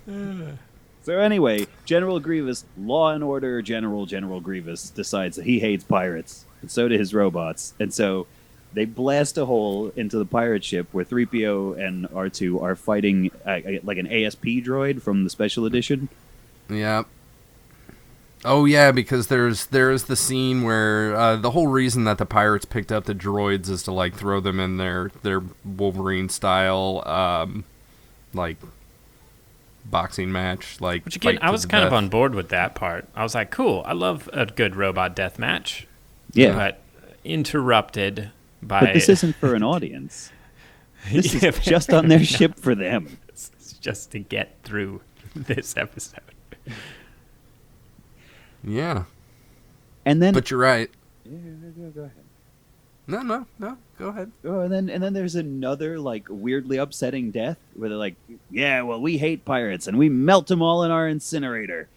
So anyway, General Grievous, Law and Order General Grievous, decides that he hates pirates, and so do his robots, and so they blast a hole into the pirate ship where 3PO and R2 are fighting like an ASP droid from the special edition. Yeah. Oh yeah, because there's the scene where the whole reason that the pirates picked up the droids is to like throw them in their Wolverine style like boxing match, like. Which again, I was kind of on board with that part. I was like, cool, I love a good robot death match. Yeah, but interrupted by. But this isn't for an audience. This is just on their ship for them. It's just to get through this episode. Yeah. And then, but you're right. Yeah, go ahead. No, go ahead. Oh, and then there's another like weirdly upsetting death where they're like, "Yeah, well, we hate pirates and we melt them all in our incinerator."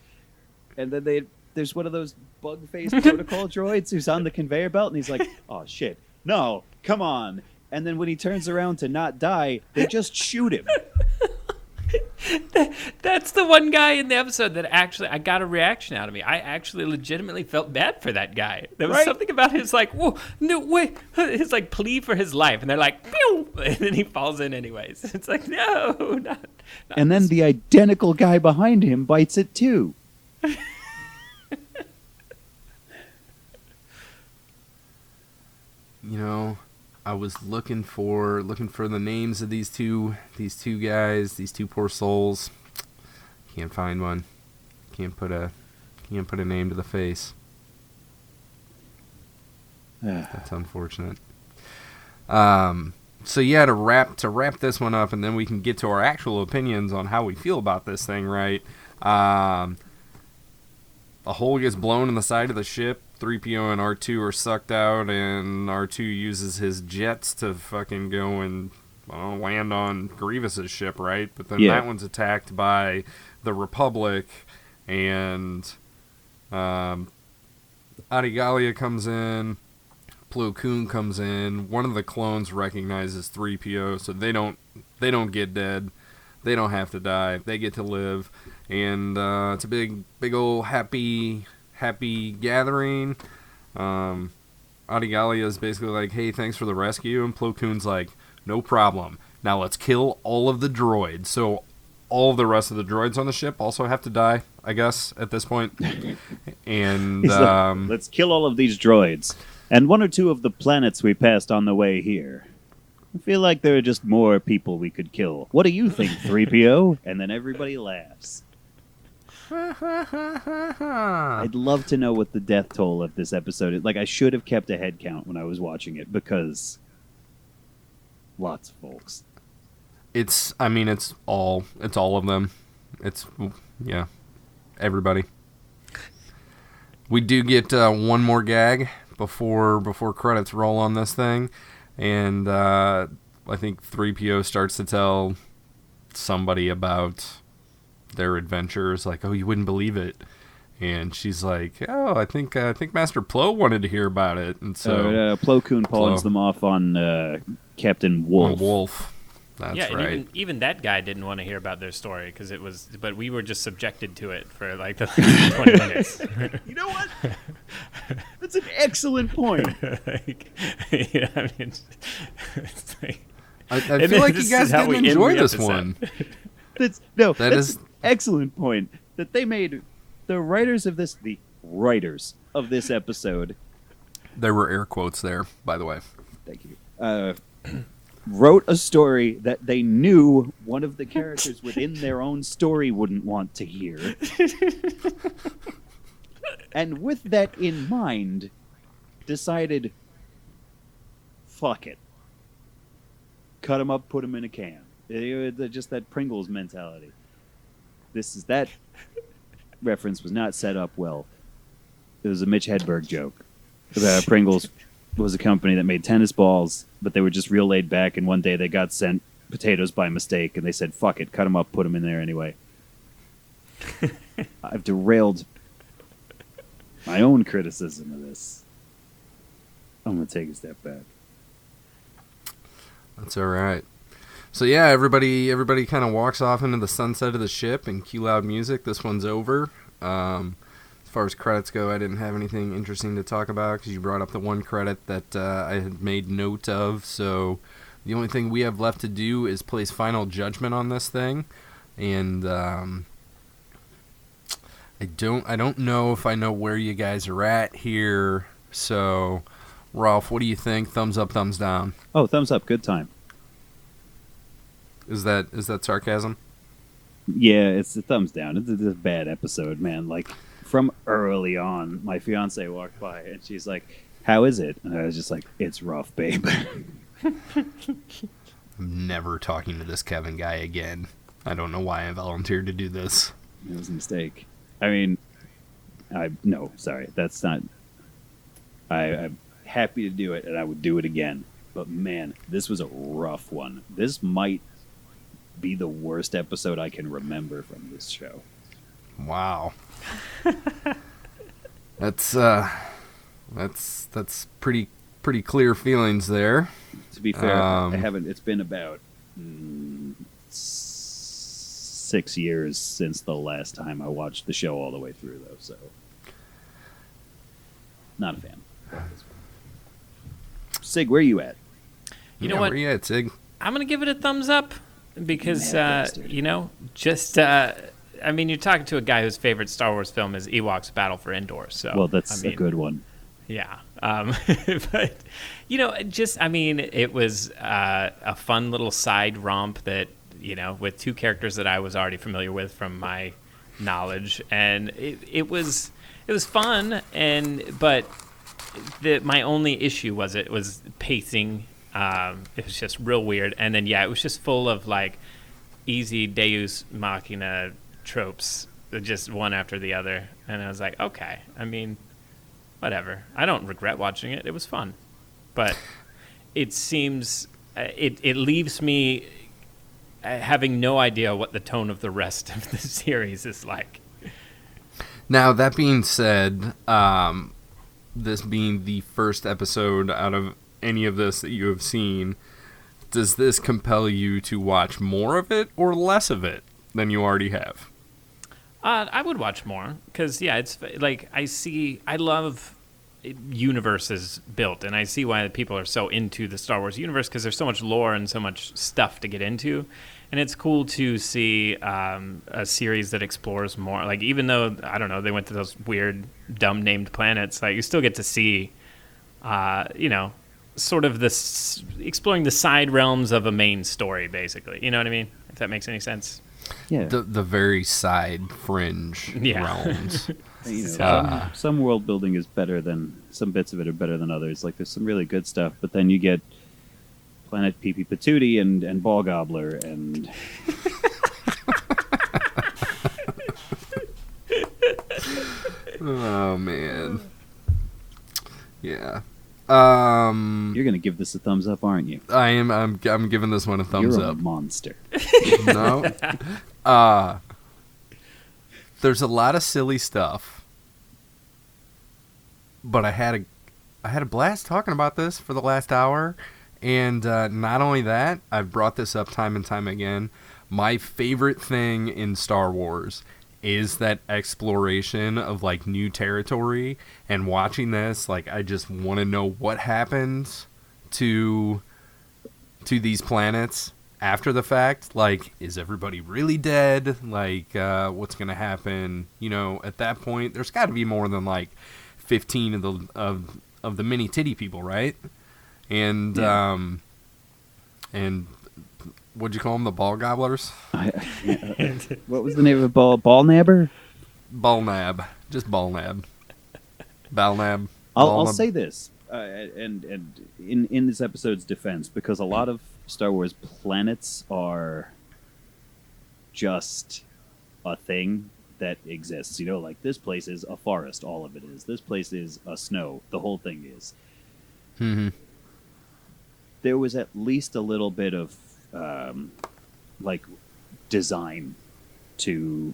And then there's one of those bug-faced protocol droids who's on the conveyor belt, and he's like, oh, shit. No, come on. And then when he turns around to not die, they just shoot him. That's the one guy in the episode that actually I got a reaction out of me. I actually legitimately felt bad for that guy. There was something about his like, whoa, no way, his like plea for his life, and they're like, pew! And then he falls in anyways. It's like, no, not and then the identical guy behind him bites it too. You know, I was looking for the names of these two guys, these two poor souls. Can't find one. Can't put a name to the face. That's unfortunate. So yeah, to wrap this one up, and then we can get to our actual opinions on how we feel about this thing, right? A hole gets blown in the side of the ship. 3PO and R2 are sucked out, and R2 uses his jets to fucking go and land on Grievous's ship, right? But then that one's attacked by the Republic, and Adigalia comes in, Plo Koon comes in. One of the clones recognizes 3PO, so they don't get dead. They don't have to die. They get to live, and it's a big old happy gathering. Adigalia is basically like, hey, thanks for the rescue, and Plo Koon's like, no problem. Now let's kill all of the droids. So all of the rest of the droids on the ship also have to die, I guess, at this point. And like, let's kill all of these droids. And one or two of the planets we passed on the way here. I feel like there are just more people we could kill. What do you think, 3PO? And then everybody laughs. I'd love to know what the death toll of this episode is. Like, I should have kept a head count when I was watching it, because lots of folks. It's all of them. It's, yeah, everybody. We do get one more gag before credits roll on this thing, and I think 3PO starts to tell somebody about their adventures, like, oh, you wouldn't believe it, and she's like, oh, I think Master Plo wanted to hear about it, and so Plo Koon pawns them off on Captain Wolf. That's right. And even that guy didn't want to hear about their story but we were just subjected to it for like the 20 minutes. You know what? That's an excellent point. I feel like you guys didn't enjoy this one. That's an excellent point. That they made the writers of this episode. There were air quotes there, by the way. Thank you. Wrote a story that they knew one of the characters within their own story wouldn't want to hear. And with that in mind, decided, fuck it. Cut them up, put them in a can. Just that Pringles mentality. That reference was not set up well. It was a Mitch Hedberg joke. Pringles was a company that made tennis balls, but they were just real laid back, and one day they got sent potatoes by mistake, and they said, fuck it, cut them up, put them in there anyway. I've derailed my own criticism of this. I'm going to take a step back. That's all right. So yeah, everybody kind of walks off into the sunset of the ship and cue loud music. This one's over. As far as credits go, I didn't have anything interesting to talk about because you brought up the one credit that I had made note of. So the only thing we have left to do is place final judgment on this thing, and I don't know if I know where you guys are at here. So, Ralph, what do you think? Thumbs up, thumbs down? Oh, thumbs up. Good time. Is that sarcasm? Yeah, it's a thumbs down. It's a bad episode, man. Like, from early on, my fiance walked by and she's like, how is it? And I was just like, it's rough, babe. I'm never talking to this Kevin guy again. I don't know why I volunteered to do this. It was a mistake. I mean, no, sorry. That's not... I'm happy to do it, and I would do it again. But man, this was a rough one. This might be the worst episode I can remember from this show. Wow. That's pretty clear feelings there. To be fair, I haven't. It's been about 6 years since the last time I watched the show all the way through, though. So, not a fan. Sig, where are you at? You know what? Where you at, Sig? I'm gonna give it a thumbs up because I mean, you're talking to a guy whose favorite Star Wars film is Ewoks: Battle for Endor. So, well, that's a good one. Yeah, but it was a fun little side romp that with two characters that I was already familiar with from my knowledge, and it was fun, but my only issue was it was pacing. It was just real weird, and then it was just full of like easy Deus Machina tropes, just one after the other, and I was like, okay, I mean, whatever. I don't regret watching it. It was fun, but it seems it leaves me having no idea what the tone of the rest of the series is like. Now, that being said, this being the first episode out of any of this that you have seen, does this compel you to watch more of it or less of it than you already have? I would watch more because, it's like I love universes built, and I see why people are so into the Star Wars universe because there's so much lore and so much stuff to get into. And it's cool to see a series that explores more. Like, even though, I don't know, they went to those weird, dumb named planets, like, you still get to see, sort of exploring the side realms of a main story, basically. You know what I mean? If that makes any sense. Yeah. The very side fringe realms. Some world building is better than, some bits of it are better than others. Like, there's some really good stuff, but then you get Planet Pee-Pee Patootie and Ball Gobbler and... Oh, man. Yeah. You're gonna give this a thumbs up, aren't you? I am. I'm giving this one a thumbs You're up. A monster. No. There's a lot of silly stuff, but I had a blast talking about this for the last hour, and not only that, I've brought this up time and time again. My favorite thing in Star Wars is that exploration of like new territory, and watching this, like, I just want to know what happens to these planets after the fact. Like, is everybody really dead? Like, what's gonna happen? At that point, there's got to be more than like 15 of the mini titty people, right? And and what'd you call them? The ball gobblers? What was the name of it? Ball nabber? Ball nab. Just ball nab. Ball nab. I'll say this, and in this episode's defense, because a lot of Star Wars planets are just a thing that exists. Like, this place is a forest, all of it is. This place is a snow, the whole thing is. Mm-hmm. There was at least a little bit of design to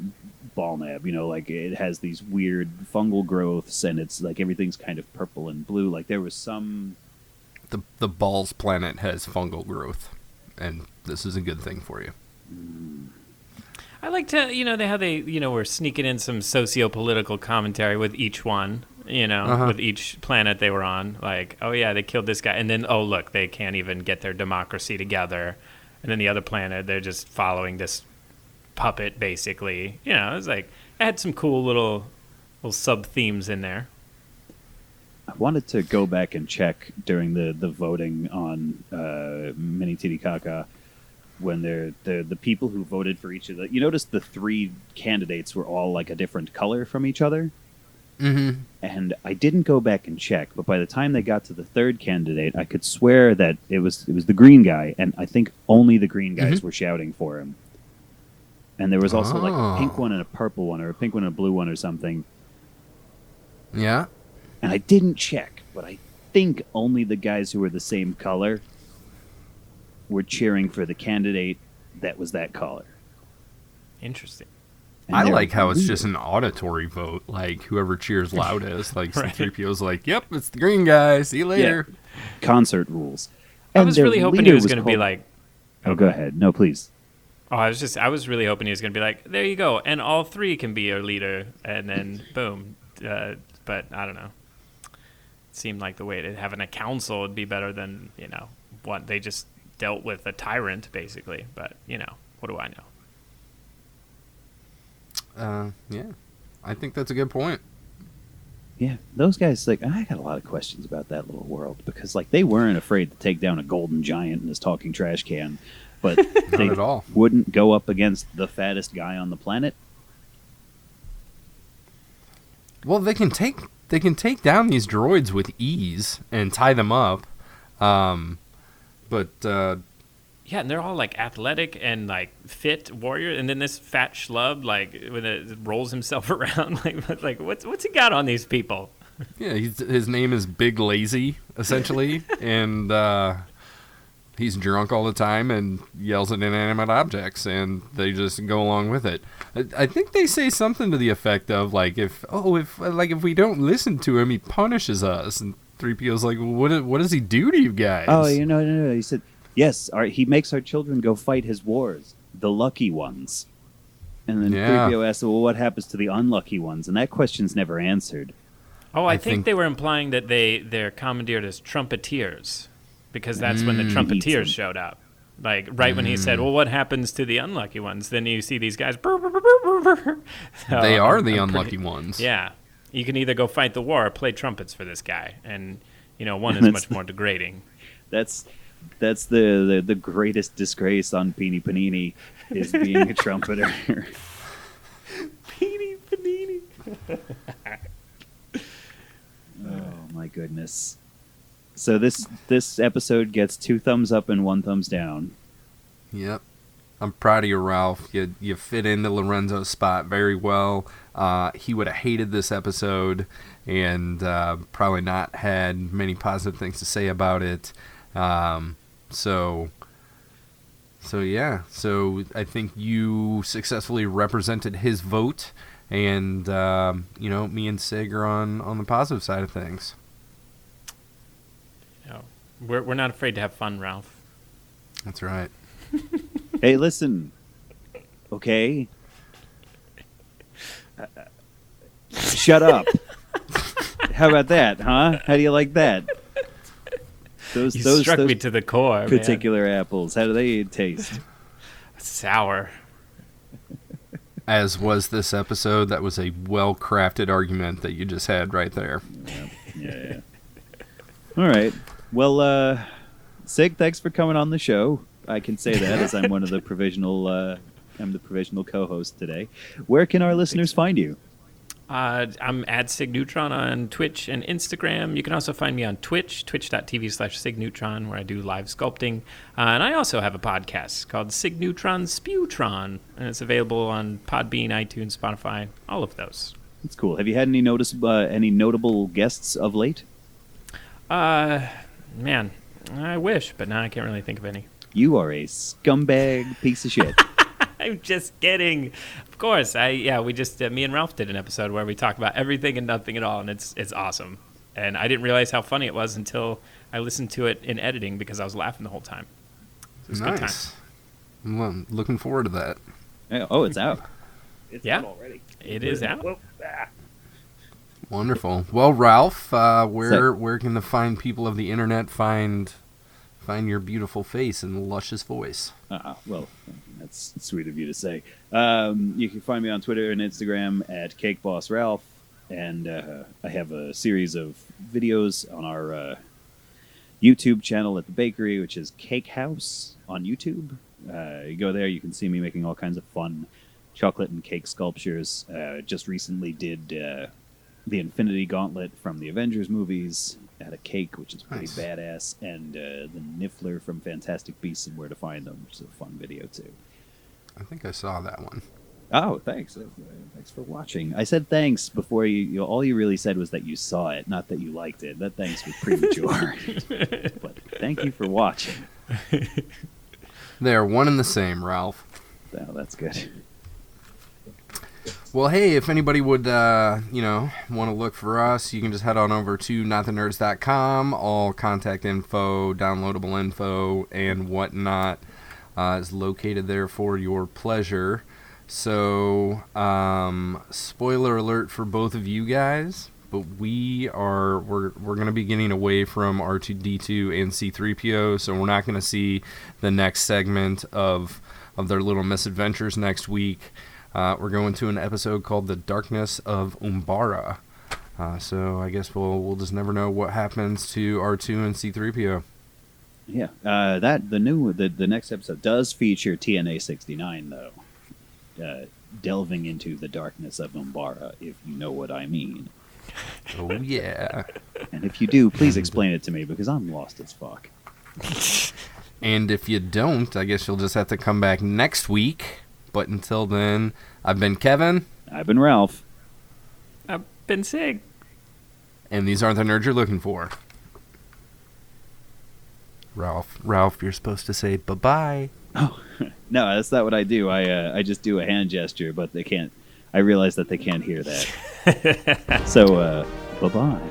Ballnab. Like, it has these weird fungal growths, and it's like everything's kind of purple and blue. Like, there was some... The Balls planet has fungal growth, and this is a good thing for you. I like to, how they were sneaking in some socio-political commentary with each one, with each planet they were on. Like, oh yeah, they killed this guy, and then, oh look, they can't even get their democracy together. And then the other planet, they're just following this puppet, basically. It was like, it had some cool little sub-themes in there. I wanted to go back and check during the voting on Mini Titicaca when the people who voted for each of the... You notice the three candidates were all like a different color from each other? Mm-hmm. And I didn't go back and check, but by the time they got to the third candidate, I could swear that it was the green guy, and I think only the green guys were shouting for him. And there was also like a pink one and a purple one, or a pink one and a blue one or something. Yeah. And I didn't check, but I think only the guys who were the same color were cheering for the candidate that was that color. Interesting. I like how it's just an auditory vote. Like, whoever cheers loudest, like Right. C-3PO's like, yep, it's the green guy. See you later. Yeah. Concert rules. I And was their really hoping leader he was going to be called- like, Oh, go ahead. No, please. oh, I was really hoping he was going to be like, there you go, and all three can be your leader, and then boom. But I don't know. It seemed like the way to having a council would be better than, what they just dealt with a tyrant, basically. But, what do I know? Yeah, I think that's a good point. Yeah, those guys, like, I got a lot of questions about that little world because, like, they weren't afraid to take down a golden giant in his talking trash can, but they at all. wouldn't go up against the fattest guy on the planet. Well, they can take down these droids with ease and tie them up, but Yeah, and they're all like athletic and like fit warrior, and then this fat schlub like when it rolls himself around, like what's he got on these people? yeah, his name is Big Lazy essentially, and he's drunk all the time and yells at inanimate objects, and they just go along with it. I think they say something to the effect of like, if we don't listen to him, he punishes us. And 3PO's like, well, what does he do to you guys? Oh, no. He said, yes, he makes our children go fight his wars, the lucky ones. And then 3PO asked, well, what happens to the unlucky ones? And that question's never answered. Oh, I think they were implying that they're commandeered as trumpeters, because that's when the trumpeters showed up. Like, right when he said, well, what happens to the unlucky ones? Then you see these guys. So they are the unlucky ones. Yeah. You can either go fight the war or play trumpets for this guy. And, one is much more degrading. That's the greatest disgrace on Peeny Panini is being a trumpeter. Peeny Panini. Oh, my goodness. So this episode gets 2 thumbs up and 1 thumbs down. Yep. I'm proud of you, Ralph. You fit into Lorenzo's spot very well. He would have hated this episode and probably not had many positive things to say about it. So yeah. So I think you successfully represented his vote, and me and Cig are on the positive side of things. We're not afraid to have fun, Ralph. That's right. Hey, listen. Okay. Shut up. How about that, huh? How do you like that? You struck me to the core, particular apples. How do they taste? Sour. As was this episode. That was a well-crafted argument that you just had right there. Yeah. All right. Well, Cig, thanks for coming on the show. I can say that as I'm one of the provisional. I'm the provisional co-host today. Where can our listeners find you? I'm at Cig Neutron on Twitch and Instagram. You can also find me on Twitch, twitch.tv/Cig Neutron, where I do live sculpting. And I also have a podcast called Cig Neutron Spewtron, and it's available on Podbean, iTunes, Spotify, all of those. That's cool. Have you had any notable guests of late? Man, I wish, but now I can't really think of any. You are a scumbag piece of shit. I'm just kidding. Of course. We just me and Ralph did an episode where we talk about everything and nothing at all, and it's awesome. And I didn't realize how funny it was until I listened to it in editing because I was laughing the whole time. So it was a good time. I'm looking forward to that. Oh, it's out. It's out already. It is out. Wonderful. Well, Ralph, where can the fine people of the internet find your beautiful face and luscious voice? Well, that's sweet of you to say. You can find me on Twitter and Instagram at CakeBossRalph, and I have a series of videos on our YouTube channel at the bakery, which is Cake House on YouTube. You go there, you can see me making all kinds of fun chocolate and cake sculptures. Just recently did the Infinity Gauntlet from the Avengers movies. Had a cake, which is pretty badass, and the Niffler from Fantastic Beasts and Where to Find Them, which is a fun video too. I think I saw that one. Oh, thanks. Thanks for watching. I said thanks before you all you really said was that you saw it, not that you liked it. That thanks was premature. But thank you for watching. They're one and the same, Ralph. Oh, that's good. Well, hey, if anybody would, want to look for us, you can just head on over to notthenerds.com. All contact info, downloadable info, and whatnot is located there for your pleasure. So, spoiler alert for both of you guys, but we're going to be getting away from R2-D2 and C-3PO, so we're not going to see the next segment of their little misadventures next week. We're going to an episode called The Darkness of Umbara. So I guess we'll just never know what happens to R2 and C-3PO. Yeah, the next episode does feature TNA 69 though, delving into the darkness of Umbara, if you know what I mean. Oh yeah. And if you do, please explain it to me because I'm lost as fuck. And if you don't, I guess you'll just have to come back next week. But until then, I've been Kevin. I've been Ralph. I've been Cig. And these aren't the nerds you're looking for. Ralph, you're supposed to say bye-bye. Oh, no, that's not what I do. I just do a hand gesture, but they can't. I realize that they can't hear that. So, bye-bye.